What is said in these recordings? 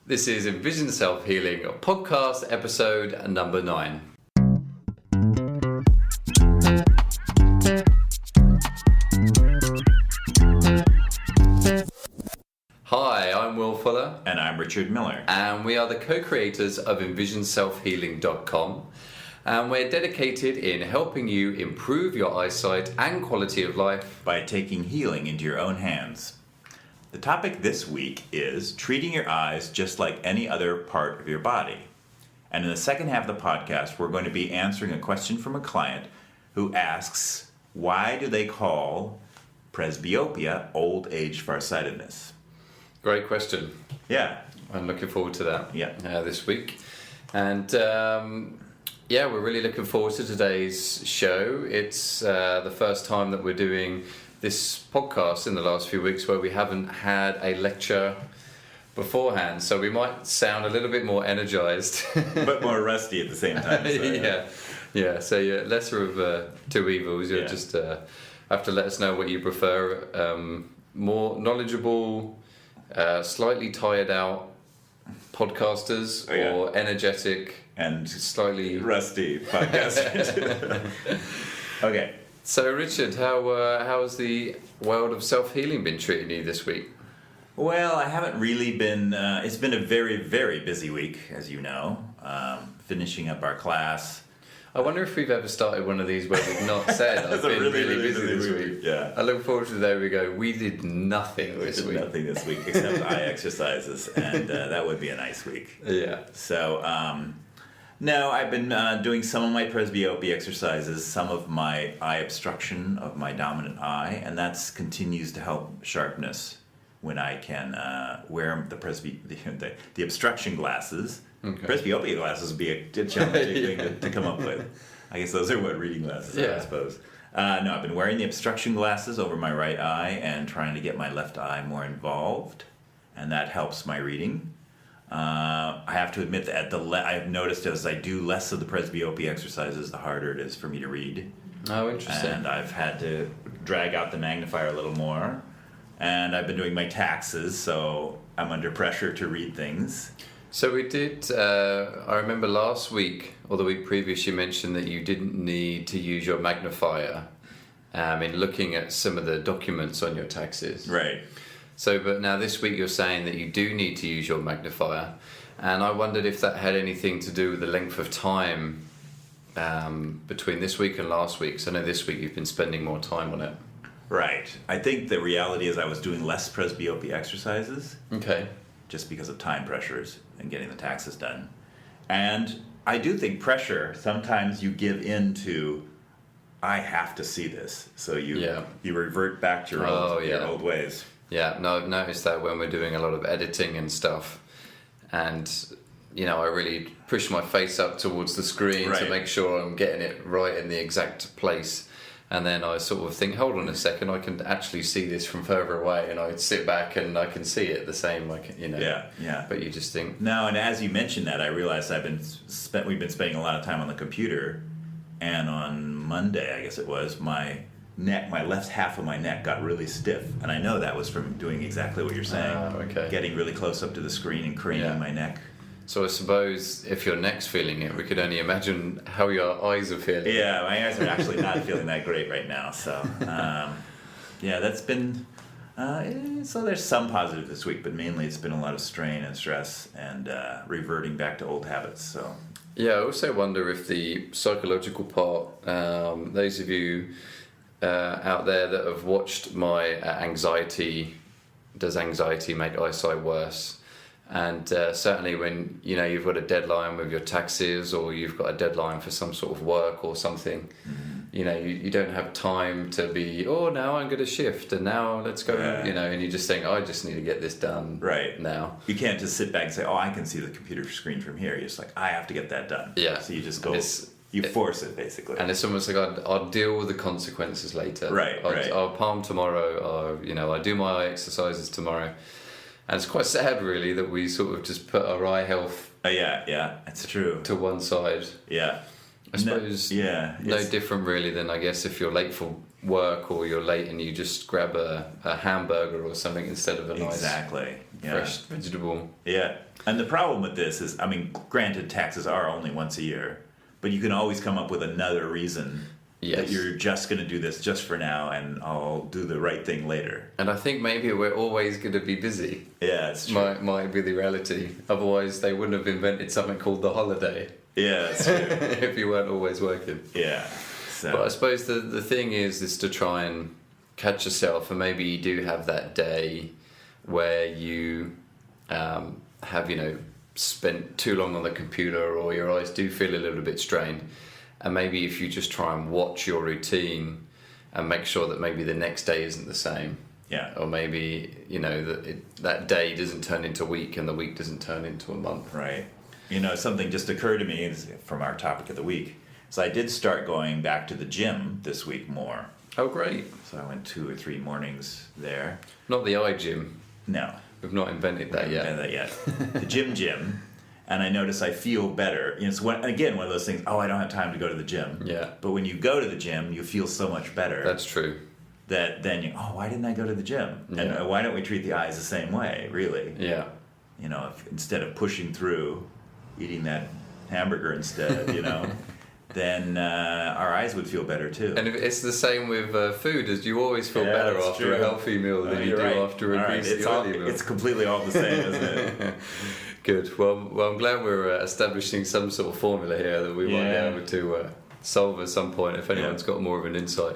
This is Envision Self-Healing podcast episode number 9. Hi, I'm Will Fuller. And I'm Richard Miller. And we are the co-creators of EnvisionSelfHealing.com. And we're dedicated in helping you improve your eyesight and quality of life by taking healing into your own hands. The topic this week is treating your eyes just like any other part of your body. And in the second half of the podcast, we're going to be answering a question from a client who asks, why do they call presbyopia old age farsightedness? Great question. Yeah. I'm looking forward to that this week. And we're really looking forward to today's show. It's the first time that we're doing this podcast in the last few weeks where we haven't had a lecture beforehand, so we might sound a little bit more energized but more rusty at the same time. So. So you're lesser of two evils. You'll just have to let us know what you prefer. More knowledgeable, slightly tired out podcasters, or energetic and slightly rusty podcasters. Okay. So, Richard, how has the world of self-healing been treating you this week? Well, I haven't really been... it's been a very, very busy week, as you know. Finishing up our class. I wonder if we've ever started one of these where we've not said, I've been really busy this week. Yeah. I look forward to the day we go, we did nothing this week. Nothing this week except eye exercises, and that would be a nice week. Yeah. So... No, I've been doing some of my presbyopia exercises, some of my eye obstruction of my dominant eye, and that continues to help sharpness when I can wear the obstruction glasses. Okay. Presbyopia glasses would be a challenging thing to come up with. I guess those are what reading glasses are, I suppose. No, I've been wearing the obstruction glasses over my right eye and trying to get my left eye more involved, and that helps my reading. I have to admit that I've noticed as I do less of the presbyopia exercises, the harder it is for me to read. Oh, interesting. And I've had to drag out the magnifier a little more. And I've been doing my taxes, so I'm under pressure to read things. So we did, I remember last week, or the week previous, you mentioned that you didn't need to use your magnifier in looking at some of the documents on your taxes. Right. So, but now this week you're saying that you do need to use your magnifier, and I wondered if that had anything to do with the length of time between this week and last week. So I know this week you've been spending more time on it. Right. I think the reality is I was doing less presbyopia exercises. Okay. Just because of time pressures and getting the taxes done. And I do think pressure, sometimes you give in to, I have to see this. So you revert back to your old ways. Yeah, no, I've noticed that when we're doing a lot of editing and stuff, and I really push my face up towards the screen to make sure I'm getting it right in the exact place, and then I sort of think, hold on a second, I can actually see this from further away, and I sit back and I can see it the same, Yeah. But you just think no, and as you mentioned that, I realized we've been spending a lot of time on the computer, and on Monday, I guess it was, my left half of my neck got really stiff, and I know that was from doing exactly what you're saying. Getting really close up to the screen and craning my neck. So I suppose if your neck's feeling it, we could only imagine how your eyes are feeling. Yeah, my eyes are actually not feeling that great right now. So that's been so there's some positive this week, but mainly it's been a lot of strain and stress and reverting back to old habits. So I also wonder if the psychological part, those of you out there that have watched my anxiety, does anxiety make eyesight worse? And certainly when you've got a deadline with your taxes, or you've got a deadline for some sort of work or something, you don't have time to be, now I'm going to shift and now let's go, and you just think, I just need to get this done now. You can't just sit back and say, I can see the computer screen from here. You're just like, I have to get that done. Yeah. So you just go... You force it, basically. And it's almost like I'll deal with the consequences later. Right. I'll palm tomorrow, I do my eye exercises tomorrow. And it's quite sad, really, that we sort of just put our eye health... it's true. ...to one side. Yeah. I suppose no different, really, than, I guess, if you're late for work or you're late and you just grab a hamburger or something instead of a nice fresh vegetable. Yeah. And the problem with this is, I mean, granted, taxes are only once a year, but you can always come up with another reason that you're just going to do this just for now and I'll do the right thing later. And I think maybe we're always going to be busy. Yeah, that's true. Might be the reality. Otherwise, they wouldn't have invented something called the holiday. Yeah, that's true. If you weren't always working. Yeah. So. But I suppose the thing is to try and catch yourself, and maybe you do have that day where you have, spent too long on the computer or your eyes do feel a little bit strained. And maybe if you just try and watch your routine and make sure that maybe the next day isn't the same. Yeah. Or maybe, that day doesn't turn into a week and the week doesn't turn into a month. Right. Something just occurred to me from our topic of the week. So I did start going back to the gym this week more. Oh, great. So I went 2 or 3 mornings there. Not the eye gym. No. We've not invented that yet. The gym. And I notice I feel better. It's one of those things, I don't have time to go to the gym. Yeah. But when you go to the gym, you feel so much better. That's true. That then why didn't I go to the gym? Yeah. And why don't we treat the eyes the same way, really? Yeah. If, instead of pushing through, eating that hamburger instead, then our eyes would feel better too. And it's the same with food, as you always feel better after a healthy meal than you do after a greasy oily meal. It's completely all the same, isn't it? Good. Well, I'm glad we're establishing some sort of formula here that we might be able to solve at some point. If anyone's got more of an insight,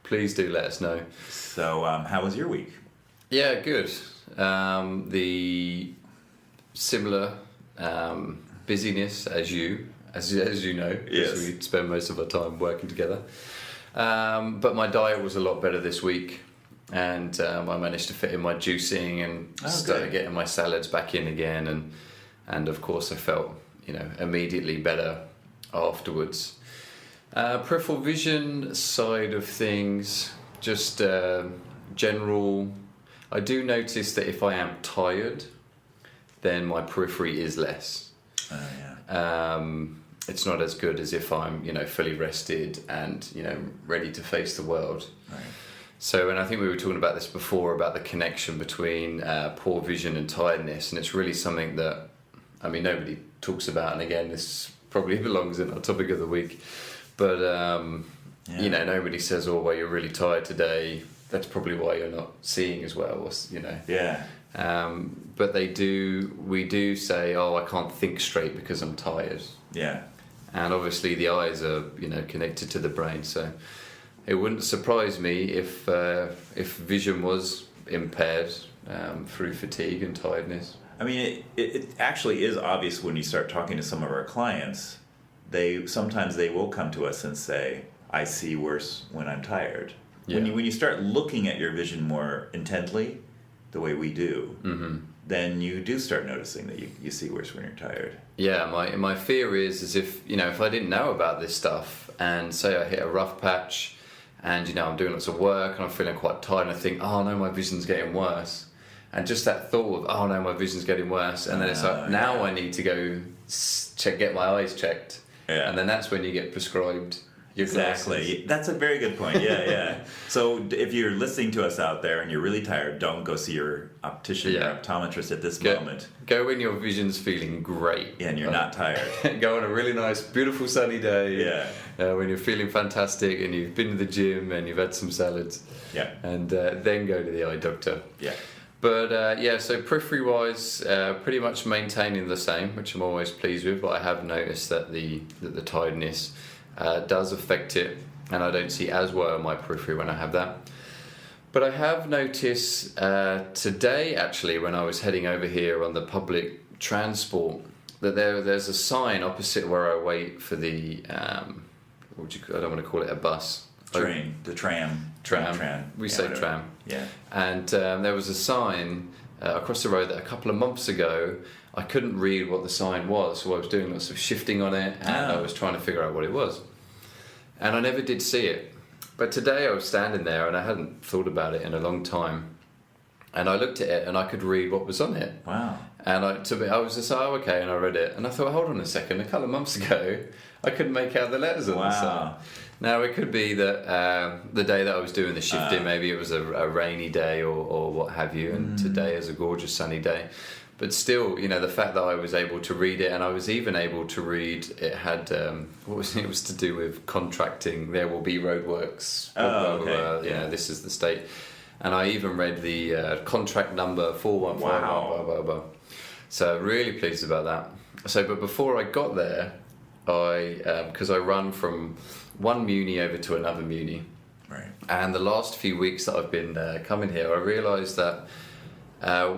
please do let us know. So, how was your week? Yeah, good. The similar busyness as you know, because we spend most of our time working together. But my diet was a lot better this week, and I managed to fit in my juicing and started getting my salads back in again, and of course I felt immediately better afterwards. Peripheral vision side of things, just general. I do notice that if I am tired, then my periphery is less. It's not as good as if I'm, fully rested and, ready to face the world. Right. So, and I think we were talking about this before, about the connection between poor vision and tiredness, and it's really something that, nobody talks about, and again, this probably belongs in our topic of the week, but, nobody says, well, you're really tired today, that's probably why you're not seeing as well, Yeah. But we do say, I can't think straight because I'm tired. Yeah. And obviously the eyes are, connected to the brain. So it wouldn't surprise me if vision was impaired through fatigue and tiredness. It actually is obvious when you start talking to some of our clients. Sometimes they will come to us and say, I see worse when I'm tired. Yeah. When you start looking at your vision more intently, the way we do, then you do start noticing that you see worse when you're tired. Yeah, my fear is if I didn't know about this stuff, and say I hit a rough patch, and I'm doing lots of work and I'm feeling quite tired, and I think, oh no, my vision's getting worse, and just that thought of, oh no, my vision's getting worse, and then it's like, now I need to go get my eyes checked, and then that's when you get prescribed. Exactly. That's a very good point. Yeah. So if you're listening to us out there and you're really tired, don't go see your optician or optometrist at this moment. Go when your vision's feeling great. And you're not tired. Go on a really nice, beautiful sunny day. Yeah. When you're feeling fantastic and you've been to the gym and you've had some salads. Yeah. And then go to the eye doctor. Yeah. But so periphery-wise, pretty much maintaining the same, which I'm always pleased with. But I have noticed that the tiredness does affect it, and I don't see as well my periphery when I have that. But I have noticed today, actually, when I was heading over here on the public transport, that there's a sign opposite where I wait for the I don't want to call it a bus. Train, the tram. Tram. We say tram. Yeah. And there was a sign across the road that a couple of months ago I couldn't read what the sign was, so I was doing lots of shifting on it, and I was trying to figure out what it was. And I never did see it. But today I was standing there, and I hadn't thought about it in a long time. And I looked at it, and I could read what was on it. Wow. And I was just, and I read it. And I thought, hold on a second, a couple of months ago, I couldn't make out the letters on the sign. Now, it could be that the day that I was doing the shifting, maybe it was a rainy day or what have you, and today is a gorgeous sunny day. But still, the fact that I was able to read it, and I was even able to read, it had, it was to do with contracting, there will be roadworks, this is the state. And I even read the contract number 415, blah, blah, blah. So really pleased about that. So, but before I got there, because I run from one muni over to another muni. Right. And the last few weeks that I've been coming here, I realised that I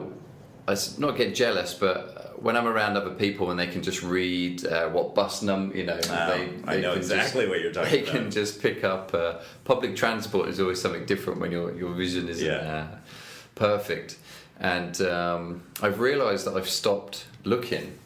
not get jealous, but when I'm around other people and they can just read what bus number, I know exactly what you're talking about. They can just pick up public transport is always something different when your vision isn't perfect. And I've realised that I've stopped looking.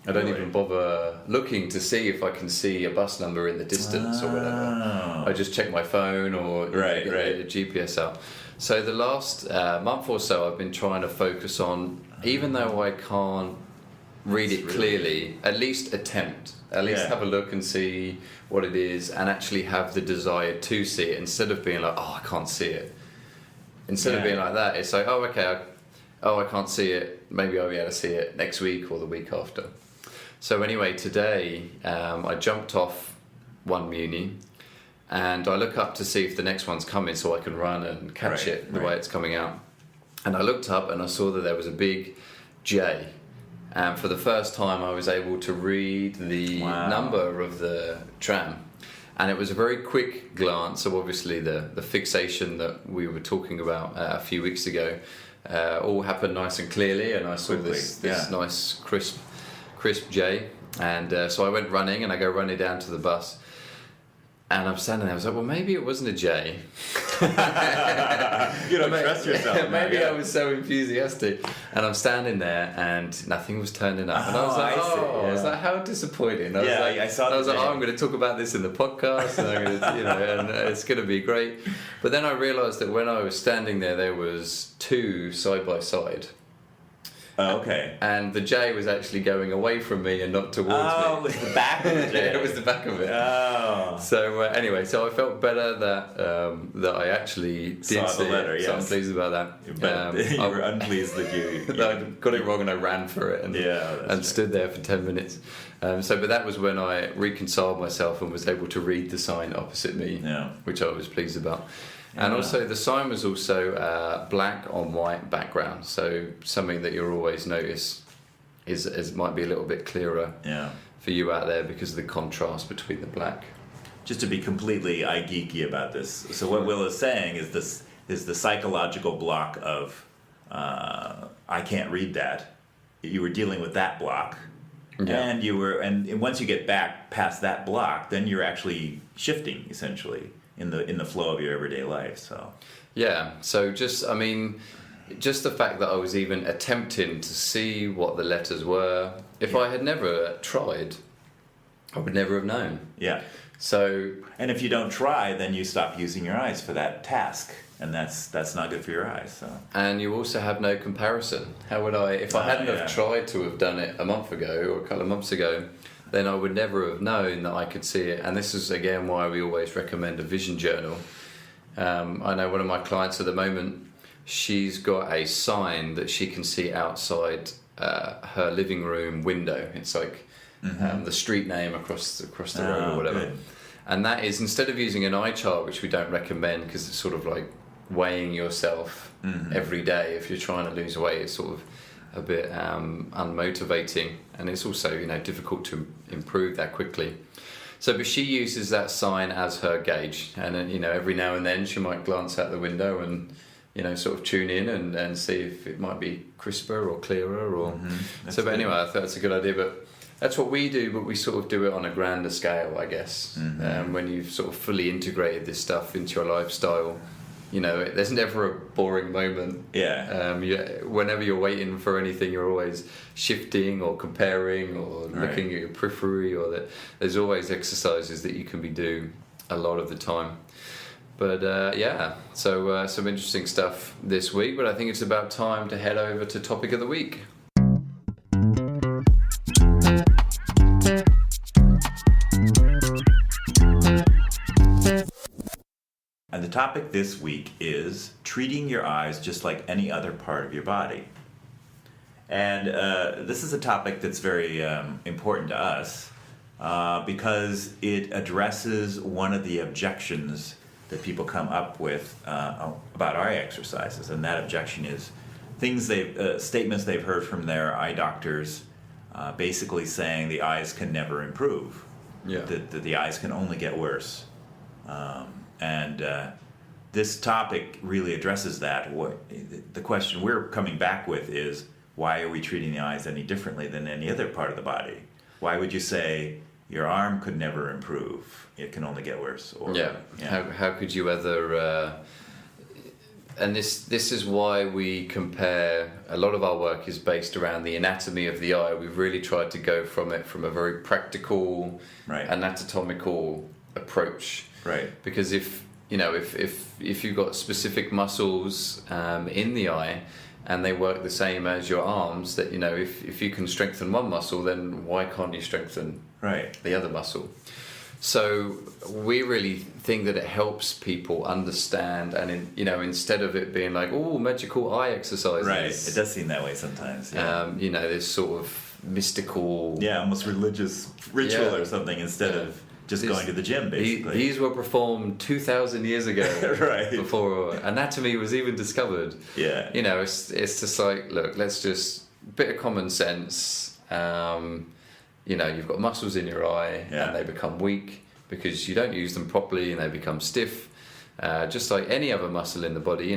I don't even bother looking to see if I can see a bus number in the distance or whatever. I just check my phone or get the GPS out. So the last month or so, I've been trying to focus on, even though I can't read it clearly, at least attempt. At least have a look and see what it is, and actually have the desire to see it, instead of being like, I can't see it. Instead of being like that, it's like, I can't see it. Maybe I'll be able to see it next week or the week after. So anyway, today I jumped off one muni, and I look up to see if the next one's coming so I can run and catch it the way it's coming out. And I looked up and I saw that there was a big J. And for the first time I was able to read the number of the tram. And it was a very quick glance. So obviously the fixation that we were talking about a few weeks ago all happened nice and clearly. And I saw this nice crisp J. And so I went running, and I go running down to the bus. And I'm standing there, I was like, well, maybe it wasn't a J. You don't trust yourself. Maybe I was so enthusiastic. And I'm standing there, and nothing was turning up. And I was like, I was like, how disappointing. I saw I was like, I'm going to talk about this in the podcast, and I'm going to, and it's going to be great. But then I realised that when I was standing there was two side by side. Oh, okay. And the J was actually going away from me and not towards me. Oh, it was the back of the J. It was the back of it. Oh. So anyway, so I felt better that I actually did saw see the letter, it. So I'm pleased about that. But you were unpleased that you I got it wrong, and I ran for it and stood there for 10 minutes. But that was when I reconciled myself and was able to read the sign opposite me, which I was pleased about. And also the sign was also black on white background, so something that you'll always notice is might be a little bit clearer for you out there because of the contrast between the black. Just to be completely eye geeky about this, so what Will is saying is the psychological block of I can't read that. You were dealing with that block. And once you get back past that block, then you're actually shifting essentially in the flow of your everyday life. So just the fact that I was even attempting to see what the letters were, if I had never tried, I would never have known. And if you don't try, then you stop using your eyes for that task, and that's not good for your eyes. So. And you also have no comparison. How would I, if I hadn't have tried to have done it a month ago or a couple of months ago, then I would never have known that I could see it. And this is again why we always recommend a vision journal. I know one of my clients at the moment, she's got a sign that she can see outside her living room window. It's like the street name across the road or whatever. Good. And that is, instead of using an eye chart, which we don't recommend because it's sort of like weighing yourself every day if you're trying to lose weight, it's sort of a bit unmotivating, and it's also difficult to improve that quickly. So, but she uses that sign as her gauge, and then, every now and then she might glance out the window and sort of tune in and see if it might be crisper or clearer or so. But anyway, I thought that's a good idea. But that's what we do, but we sort of do it on a grander scale, I guess. When you've sort of fully integrated this stuff into your lifestyle. There's never a boring moment. Whenever you're waiting for anything, you're always shifting or comparing or looking at your periphery, or there's always exercises that you can be doing a lot of the time. But so some interesting stuff this week, but I think it's about time to head over to topic of the week. topic this week is treating your eyes just like any other part of your body. And this is a topic that's very important to us because it addresses one of the objections that people come up with about eye exercises, and that objection is statements they've heard from their eye doctors, basically saying the eyes can never improve, that the eyes can only get worse, and this topic really addresses that. The question we're coming back with is, why are we treating the eyes any differently than any other part of the body? Why would you say your arm could never improve? It can only get worse. Or, How could you ever... and this is why we compare... A lot of our work is based around the anatomy of the eye. We've really tried to go from a very practical, anatomical approach. Right. Because if you've got specific muscles in the eye, and they work the same as your arms, that if you can strengthen one muscle, then why can't you strengthen the other muscle? So we really think that it helps people understand, and instead of it being like, oh, magical eye exercises, right? It does seem that way sometimes. This sort of mystical, almost religious ritual or something, instead of just going to the gym, basically. These were performed 2,000 years ago, right? Before anatomy was even discovered. Yeah. It's just like, look, let's just bit of common sense. You've got muscles in your eye, and they become weak because you don't use them properly, and they become stiff. Just like any other muscle in the body.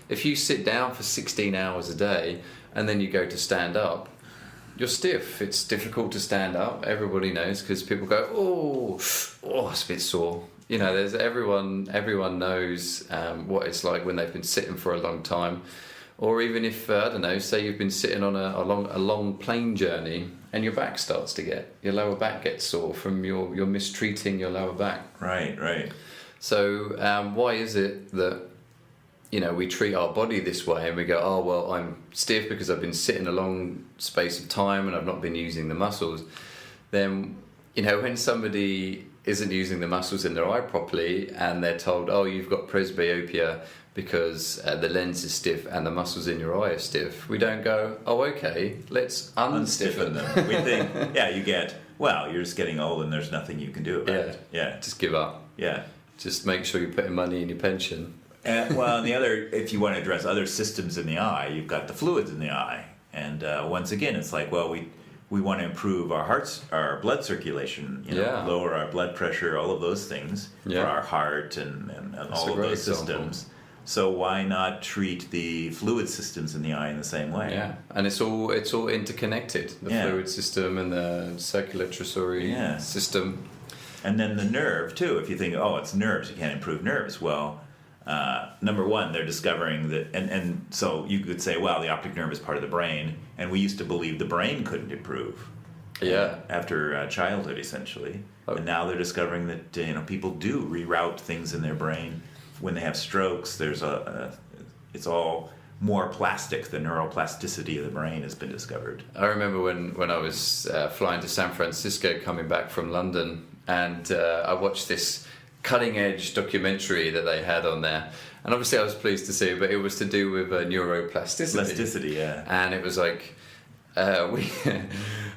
If you sit down for 16 hours a day and then you go to stand up, you're stiff. It's difficult to stand up. Everybody knows, because people go, oh, it's a bit sore. There's everyone knows what it's like when they've been sitting for a long time, or even if say you've been sitting on a long plane journey and your back starts to your lower back gets sore from you're mistreating your lower back. Right. So why is it that we treat our body this way, and we go, oh, well, I'm stiff because I've been sitting a long space of time and I've not been using the muscles? Then, when somebody isn't using the muscles in their eye properly and they're told, oh, you've got presbyopia because the lens is stiff and the muscles in your eye are stiff, we don't go, oh, okay, let's unstiffen them. We think, you're just getting old and there's nothing you can do about it. Yeah. Just give up. Yeah. Just make sure you're putting money in your pension. And the other, if you want to address other systems in the eye, you've got the fluids in the eye, and once again, it's like, well, we want to improve our blood circulation, lower our blood pressure, all of those things for our heart and all of those systems. So why not treat the fluid systems in the eye in the same way? Yeah, and it's all interconnected. The fluid system and the circulatory system, and then the nerve too. If you think, oh, it's nerves, you can't improve nerves. Well. Number one, they're discovering that, and so you could say, well, the optic nerve is part of the brain, and we used to believe the brain couldn't improve. After childhood, essentially, and now they're discovering that people do reroute things in their brain when they have strokes. It's all more plastic. The neuroplasticity of the brain has been discovered. I remember when I was flying to San Francisco, coming back from London, and I watched this cutting-edge documentary that they had on there, and obviously I was pleased to see it, but it was to do with neuroplasticity. And it was like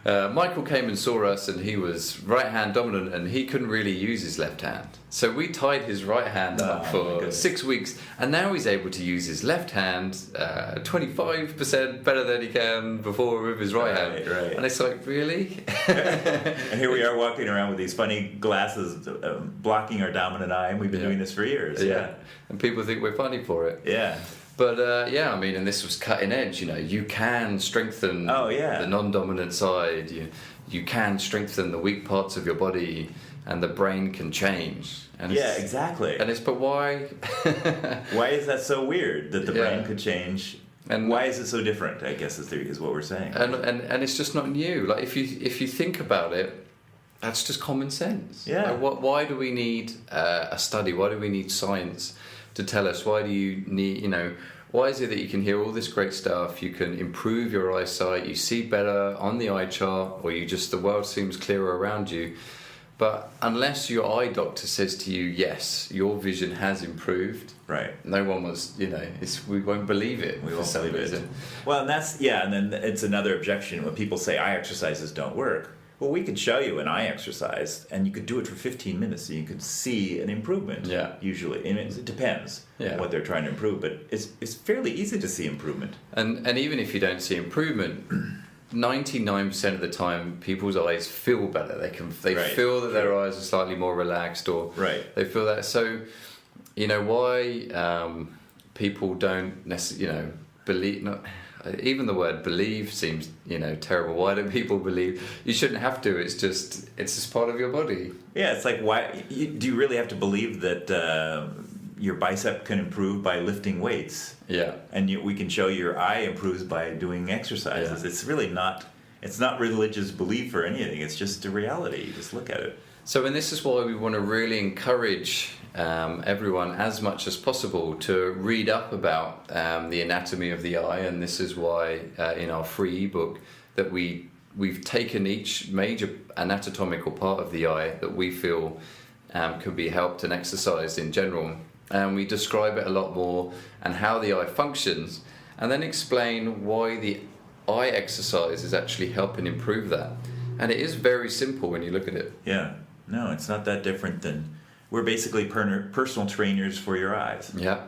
Michael came and saw us, and he was right hand dominant, and he couldn't really use his left hand, so we tied his right hand up for 6 weeks, and now he's able to use his left hand 25% better than he can before with his right hand. And it's like, really? And here we are walking around with these funny glasses blocking our dominant eye, and we've been doing this for years. And people think we're funny for it. But and this was cutting edge. You can strengthen the non-dominant side. You can strengthen the weak parts of your body, and the brain can change. And exactly. And but why? Why is that so weird that the brain could change? And why is it so different? I guess is what we're saying. And it's just not new. Like if you think about it, that's just common sense. Why do we need a study? Why do we need science to tell us? Why do you need, why is it that you can hear all this great stuff, you can improve your eyesight, you see better on the eye chart, or the world seems clearer around you, But unless your eye doctor says to you, yes, your vision has improved, Right. no one was, we won't believe it. We for won't some believe reason. it. Well, and and then it's another objection when people say eye exercises don't work. Well, we could show you an eye exercise, and you could do it for 15 minutes, and you could see an improvement. Yeah. Usually, and it depends Yeah. on what they're trying to improve, but it's fairly easy to see improvement. And even if you don't see improvement, 99% of the time, people's eyes feel better. They Right. feel that their eyes are slightly more relaxed, or Right. they feel that. So, why people don't necessarily, believe. Not even the word believe seems terrible. Why don't people believe? You shouldn't have to. It's just part of your body. Yeah, it's like, why do you really have to believe that your bicep can improve by lifting weights? Yeah. And we can show your eye improves by doing exercises. Yeah. It's really not. It's not religious belief or anything. It's just a reality. You just look at it. So, and this is why we want to really encourage everyone as much as possible to read up about the anatomy of the eye, and this is why in our free ebook that we've taken each major anatomical part of the eye that we feel can be helped and exercised in general, and we describe it a lot more and how the eye functions, and then explain why the eye exercise is actually helping improve that. And it is very simple when you look at it. Yeah. No, it's not that different than. We're basically personal trainers for your eyes. Yeah.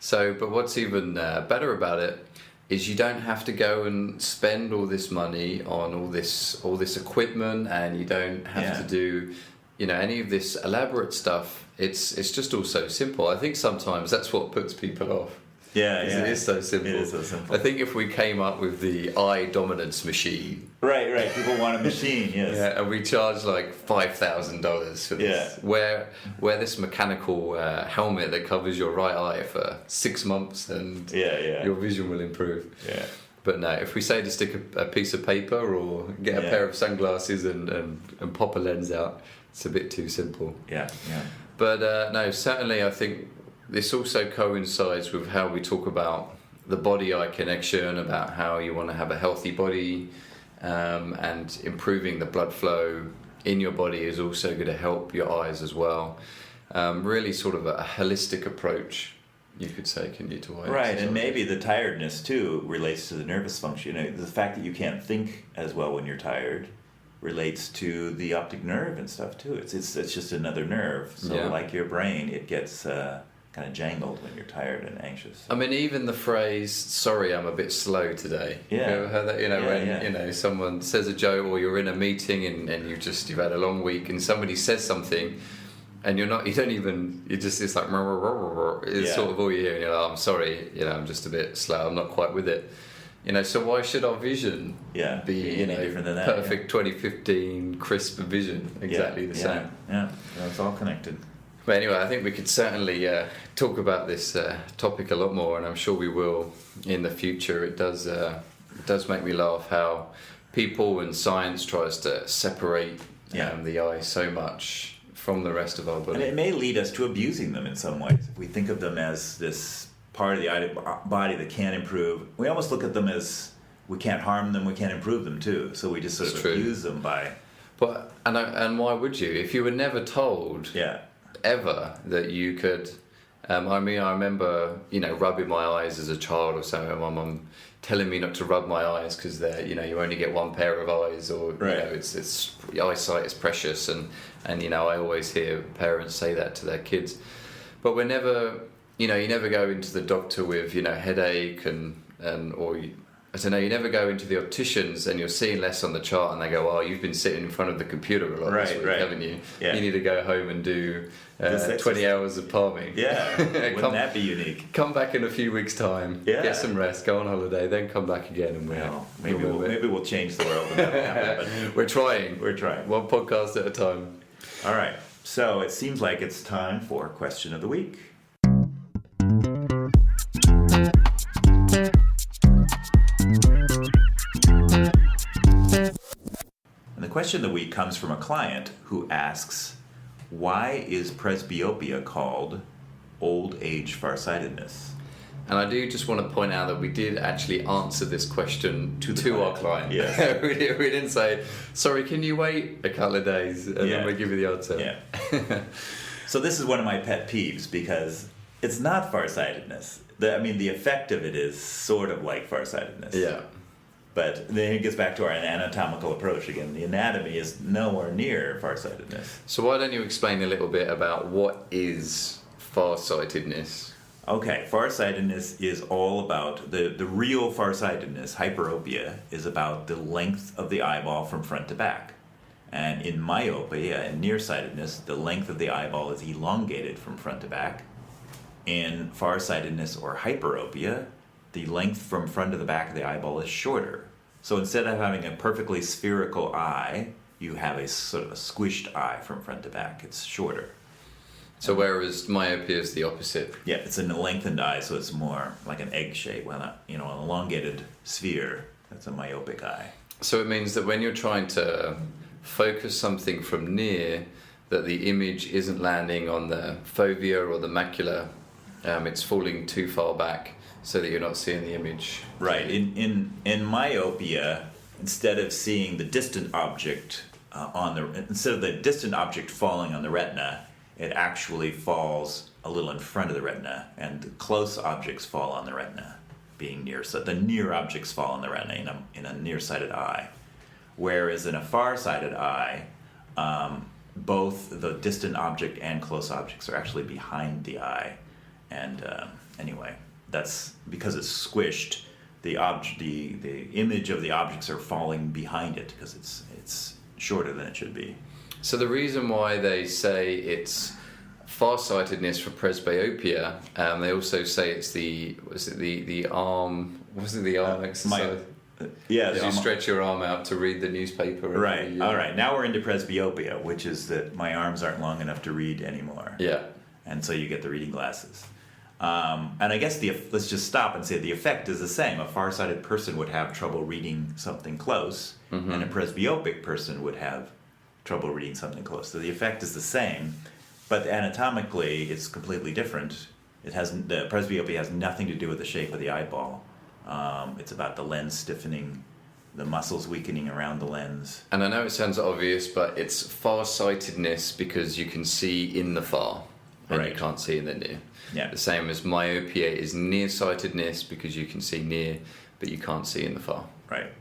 So, but what's even better about it is you don't have to go and spend all this money on all this equipment, and you don't have to do, any of this elaborate stuff. It's just all so simple. I think sometimes that's what puts people off. Yeah, It is so simple. It is so simple. I think if we came up with the eye dominance machine. Right. People want a machine, yes. Yeah, and we charge like $5,000 for this. Yeah. Wear this mechanical helmet that covers your right eye for 6 months, and your vision will improve. Yeah. But no, if we say to stick a piece of paper or get a pair of sunglasses and pop a lens out, it's a bit too simple. Yeah. But no, certainly I think this also coincides with how we talk about the body-eye connection, about how you want to have a healthy body, and improving the blood flow in your body is also going to help your eyes as well. Really sort of a holistic approach, you could say, can you, to eye Right, exercise. and maybe the tiredness too relates to the nervous function. The fact that you can't think as well when you're tired relates to the optic nerve and stuff too. It's just another nerve. So like your brain, it gets kind of jangled when you're tired and anxious. I mean, even the phrase, sorry, I'm a bit slow today. Yeah. You ever heard that? When someone says a joke, or you're in a meeting and you've had a long week, and somebody says something, and it's like, it's sort of all you hear, and you're like, I'm sorry, I'm just a bit slow, I'm not quite with it. So why should our vision be any different than that, perfect 2015 crisp vision, exactly the same? Yeah, it's all connected. But anyway, I think we could certainly talk about this topic a lot more, and I'm sure we will in the future. It does make me laugh how people and science tries to separate the eye so much from the rest of our body. And it may lead us to abusing them in some ways. If we think of them as this part of the body that can improve, we almost look at them as we can't harm them, we can't improve them too. So we just sort of abuse them by. But and why would you? If you were never told ever that you could. I remember rubbing my eyes as a child or something. My mum telling me not to rub my eyes because they're you only get one pair of eyes, or it's eyesight is precious, and I always hear parents say that to their kids. But we're never you never go into the doctor with headache or I don't know, you never go into the opticians and you're seeing less on the chart and they go, oh, you've been sitting in front of the computer a lot this week, haven't you? Yeah. You need to go home and do 20 hours of palming. Yeah, wouldn't that be unique? Come back in a few weeks' time, get some rest, go on holiday, then come back again, and maybe we'll change the world. When that will happen, but We're trying. One podcast at a time. All right, so it seems like it's time for question of the week. And the question of the week comes from a client who asks, why is presbyopia called old age farsightedness? And I do just want to point out that we did actually answer this question to our client. Yes. we didn't say, sorry, can you wait a couple of days and then we give you the answer. Yeah. So this is one of my pet peeves because it's not farsightedness. The effect of it is sort of like farsightedness. Yeah. But then it gets back to our anatomical approach again. The anatomy is nowhere near farsightedness. So why don't you explain a little bit about what is farsightedness? Okay, farsightedness is all about, the real farsightedness, hyperopia, is about the length of the eyeball from front to back. And in myopia and nearsightedness, the length of the eyeball is elongated from front to back. In farsightedness or hyperopia, the length from front to the back of the eyeball is shorter. So instead of having a perfectly spherical eye, you have a sort of a squished eye from front to back. It's shorter. So whereas myopia is the opposite. Yeah, it's a lengthened eye, so it's more like an egg shape. Well, not, an elongated sphere. That's a myopic eye. So it means that when you're trying to focus something from near, that the image isn't landing on the fovea or the macula. It's falling too far back so that you're not seeing the image. Right. In myopia, instead of seeing the distant object instead of the distant object falling on the retina, it actually falls a little in front of the retina, and the close objects fall on the retina, being near. So the near objects fall on the retina in a nearsighted eye. Whereas in a far-sighted eye, both the distant object and close objects are actually behind the eye. And anyway, that's because it's squished. The image of the objects are falling behind it because it's shorter than it should be. So the reason why they say it's farsightedness for presbyopia, they also say it's the arm. Was it the arm exercise? You stretch your arm out to read the newspaper. Right. All right. Now we're into presbyopia, which is that my arms aren't long enough to read anymore. Yeah. And so you get the reading glasses. And I guess let's just stop and say the effect is the same. A farsighted person would have trouble reading something close, and a presbyopic person would have trouble reading something close. So the effect is the same, but anatomically it's completely different. The presbyopia has nothing to do with the shape of the eyeball. It's about the lens stiffening, the muscles weakening around the lens. And I know it sounds obvious, but it's farsightedness because you can see in the far, and you can't see in the near. Yeah. The same as myopia is nearsightedness because you can see near, but you can't see in the far. Right.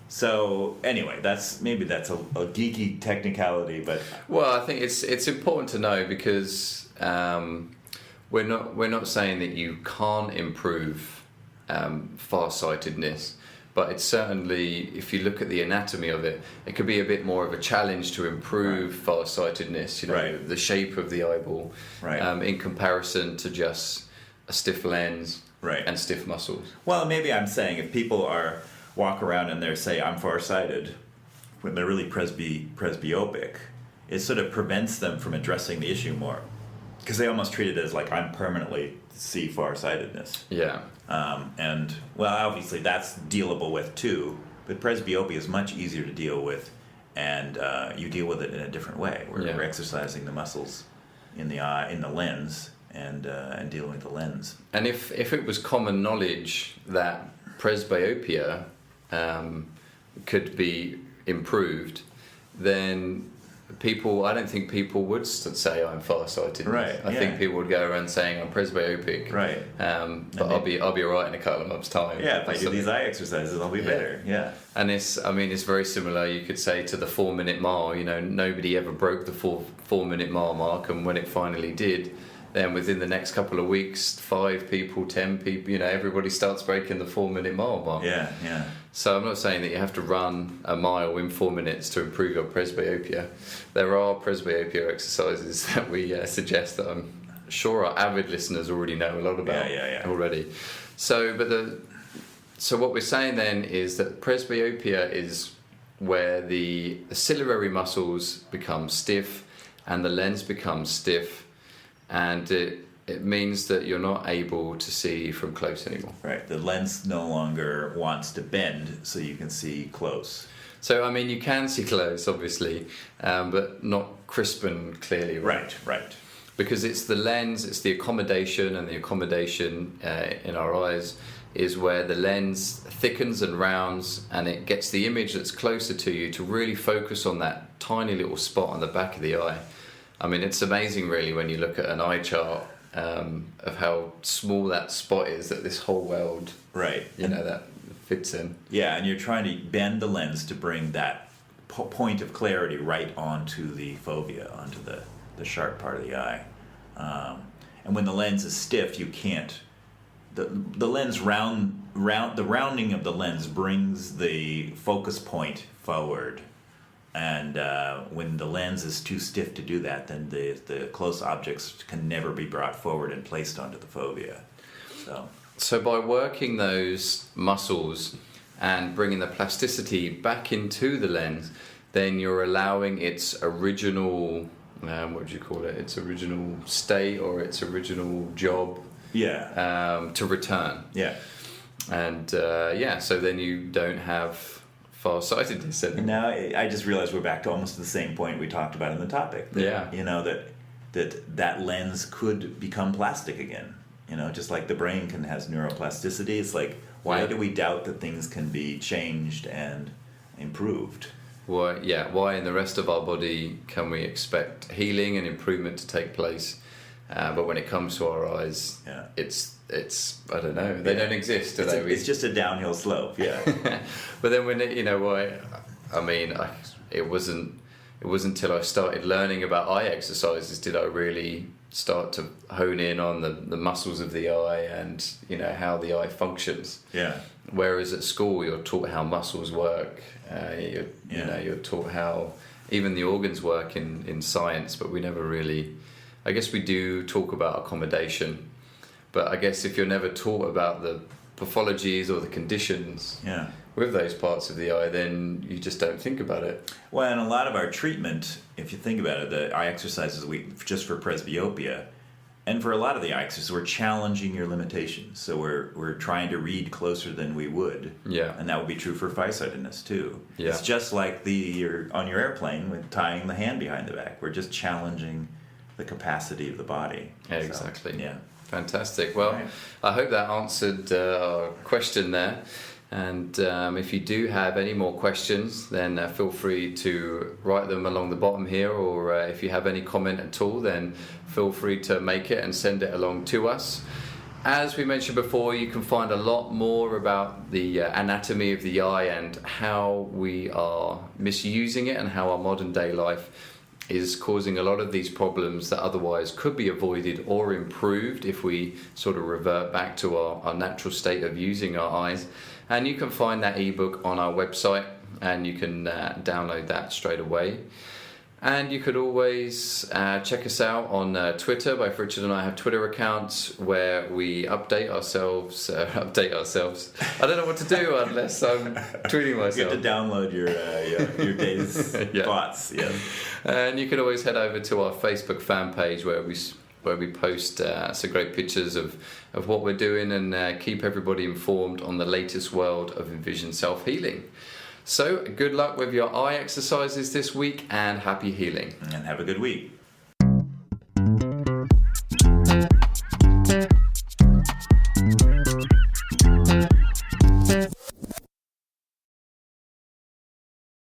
So anyway, that's a geeky technicality, but well, I think it's important to know because we're not saying that you can't improve farsightedness, but it's certainly, if you look at the anatomy of it, it could be a bit more of a challenge to improve farsightedness. The shape of the eyeball, in comparison to just a stiff lens and stiff muscles. Well, maybe I'm saying if people walk around and they say I'm farsighted when they're really presbyopic, it sort of prevents them from addressing the issue more because they almost treat it as like I'm permanently see farsightedness. Yeah. And well, obviously that's dealable with too, but presbyopia is much easier to deal with, and you deal with it in a different way. We're exercising the muscles in the eye, in the lens, and dealing with the lens. And if it was common knowledge that presbyopia could be improved, then I don't think people would say I'm farsighted. Right. I think people would go around saying I'm presbyopic. Right. But I'll be alright in a couple of months' time. Yeah, if I do these eye exercises, I'll be better. Yeah. And it's very similar. You could say to the 4-minute mile. Nobody ever broke the 4-minute mile mark, and when it finally did, then within the next couple of weeks, 5 people, 10 people, everybody starts breaking the 4-minute mile mark. Yeah, yeah. So I'm not saying that you have to run a mile in 4 minutes to improve your presbyopia. There are presbyopia exercises that we suggest that I'm sure our avid listeners already know a lot about already. So what we're saying then is that presbyopia is where the ciliary muscles become stiff and the lens becomes stiff, and it means that you're not able to see from close anymore. Right. The lens no longer wants to bend so you can see close. So, you can see close, obviously, but not crisp and clearly. Right. because it's the lens, it's the accommodation, and the accommodation in our eyes is where the lens thickens and rounds, and it gets the image that's closer to you to really focus on that tiny little spot on the back of the eye. I mean, it's amazing really when you look at an eye chart of how small that spot is that this whole world, right, that fits in. Yeah, and you're trying to bend the lens to bring that point of clarity right onto the fovea, onto the sharp part of the eye. And when the lens is stiff, you can't. The lens the rounding of the lens brings the focus point forward, and when the lens is too stiff to do that, then the close objects can never be brought forward and placed onto the fovea. So by working those muscles and bringing the plasticity back into the lens, then you're allowing its original, what would you call it? Its original state or its original job. Yeah. To return. Yeah. And so then you don't have farsightedness anymore. Now I just realized we're back to almost the same point we talked about in the topic. That lens could become plastic again. Just like the brain has neuroplasticity. It's like, why do we doubt that things can be changed and improved? Why in the rest of our body can we expect healing and improvement to take place? But when it comes to our eyes, it's I don't know. They don't exist, do they? It's just a downhill slope. Yeah. But then when it wasn't until I started learning about eye exercises did I really start to hone in on the muscles of the eye and how the eye functions. Yeah. Whereas at school you're taught how muscles work. You're taught how even the organs work in science, but we never really. I guess we do talk about accommodation, but I guess if you're never taught about the pathologies or the conditions with those parts of the eye, then you just don't think about it. Well, and a lot of our treatment, if you think about it, the eye exercises just for presbyopia, and for a lot of the eye exercises, we're challenging your limitations. So we're trying to read closer than we would. Yeah. And that would be true for farsightedness too. Yeah. It's just like you're on your airplane with tying the hand behind the back. We're just challenging the capacity of the body. Yeah, exactly. Yeah. Fantastic. Well, right. I hope that answered our question there. And if you do have any more questions, then feel free to write them along the bottom here, or if you have any comment at all, then feel free to make it and send it along to us. As we mentioned before, you can find a lot more about the anatomy of the eye and how we are misusing it and how our modern day life is causing a lot of these problems that otherwise could be avoided or improved if we sort of revert back to our natural state of using our eyes. And you can find that ebook on our website, and you can download that straight away. And you could always check us out on Twitter. Both Richard and I have Twitter accounts where we update ourselves. I don't know what to do unless I'm tweeting myself. You have to download your day's thoughts. Yeah. And you can always head over to our Facebook fan page where we post some great pictures of what we're doing and keep everybody informed on the latest world of Envision self-healing. So good luck with your eye exercises this week and happy healing. And have a good week.